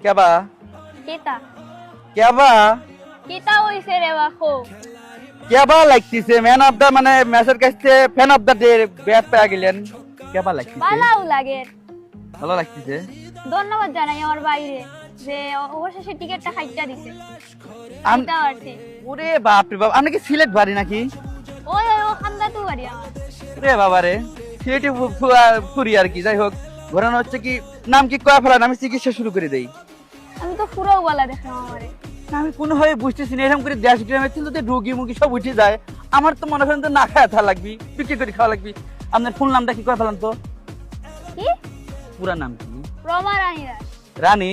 কেবা কিতা কেবা কিতা হইছে রে বাখো কেবা লাগতেছে ম্যান অফ দা মানে ম্যাচের কাছে fan of the day bat পেয়ে গেলেন কেবা লাগতেছে বালাও লাগে ভালো লাগতেছে ধন্যবাদ জানাই আমার বাইরে যে অবশেষে টিকিটটা খাইটা দিছে আম- এটা আরতি ওরে বাপ রে বাপ আপনি কি সিলেট বাড়ি নাকি ওই ওই ও খান্দা তু বাড়ি আমার রে বাবা রে সিলেটে ফুরি আর কি যাই হোক ঘোরানো হচ্ছে কি নাম কি কয়া ফেলান আমি চিকিৎসা শুরু করে দেই আমি তো ফুরাও বলা দেখলাম আমারে না, আমি কোনোভাবে বুঝতেছি না এরকম করে দেশ গ্রামের ছিল যে রুগী মুগি সব উঠে যায় আমার তো মনে করেন তো না খাওয়া থা লাগবি বিক্রি করে খাওয়া লাগবি আপনার ফুল নামটা কি কয়া ফেলান তো কি পুরা নাম কি রমা রানীরা রানী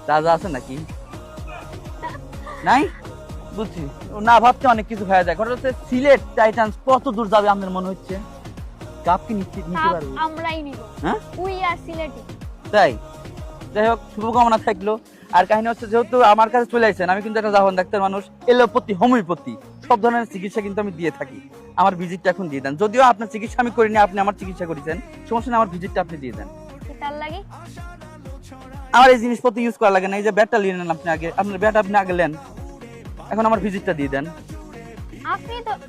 রাজা আছে নাকি নাই বুঝছি ও না ভাবতে অনেক কিছু খাওয়া যায় ঘটনা হচ্ছে সিলেট টাইটান্স কত দূর যাবে আপনার মনে হচ্ছে কাপ কি নিতে নিতে পারবো আমরাই নিব হ্যাঁ উই আর সিলেটি তাই যাই হোক শুভকামনা থাকলো আর কাহিনী হচ্ছে যেহেতু আমার কাছে চলে আসছেন আমি কিন্তু একটা জাহান ডাক্তার মানুষ এলোপ্যাথি হোমিওপ্যাথি সব ধরনের চিকিৎসা কিন্তু আমি দিয়ে থাকি আমার ভিজিটটা এখন দিয়ে দেন যদিও আপনার চিকিৎসা আমি করিনি আপনি আমার চিকিৎসা করেছেন সমস্যা নেই আমার ভিজিটটা আপনি দিয়ে দেন কিতার লাগি আমার এই জিনিসপত্র ইউজ করা লাগে না এই যে ব্যাটটা নিয়ে নেন আপনি আগে আপনার ব্যাট আপনি আগে নেন এখন আমার ভিজিটটা দিয়ে দেন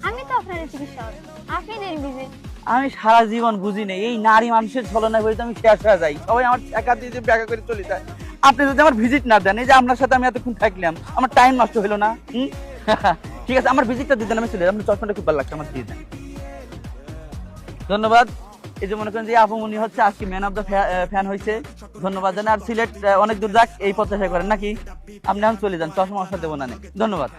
আমি তো আপনার চিকিৎসা করব আপনি দেন ভিজিট আমি সারা জীবন বুঝি না এই নারী মানুষের ছলনায় হয়ে আমি শেষ হয়ে যাই সবাই আমার টাকা দিয়ে যে ব্যাগা করে চলে যায় আপনি যদি আমার ভিজিট না দেন এই যে আপনার সাথে আমি এতক্ষণ থাকলাম আমার টাইম নষ্ট হলো না ঠিক আছে আমার ভিজিটটা দিয়ে দেন আমি চলে যাই আপনার চশমাটা খুব ভালো লাগছে আমার দিয়ে দেন ধন্যবাদ এই যে মনে করেন যে আপুমনি হচ্ছে আজকে ম্যান অফ দ্য ফ্যান হয়েছে ধন্যবাদ জানাই আর সিলেট অনেক দূর যাক এই প্রত্যাশা করেন নাকি আপনি এখন চলে যান চশমা দেবো না ধন্যবাদ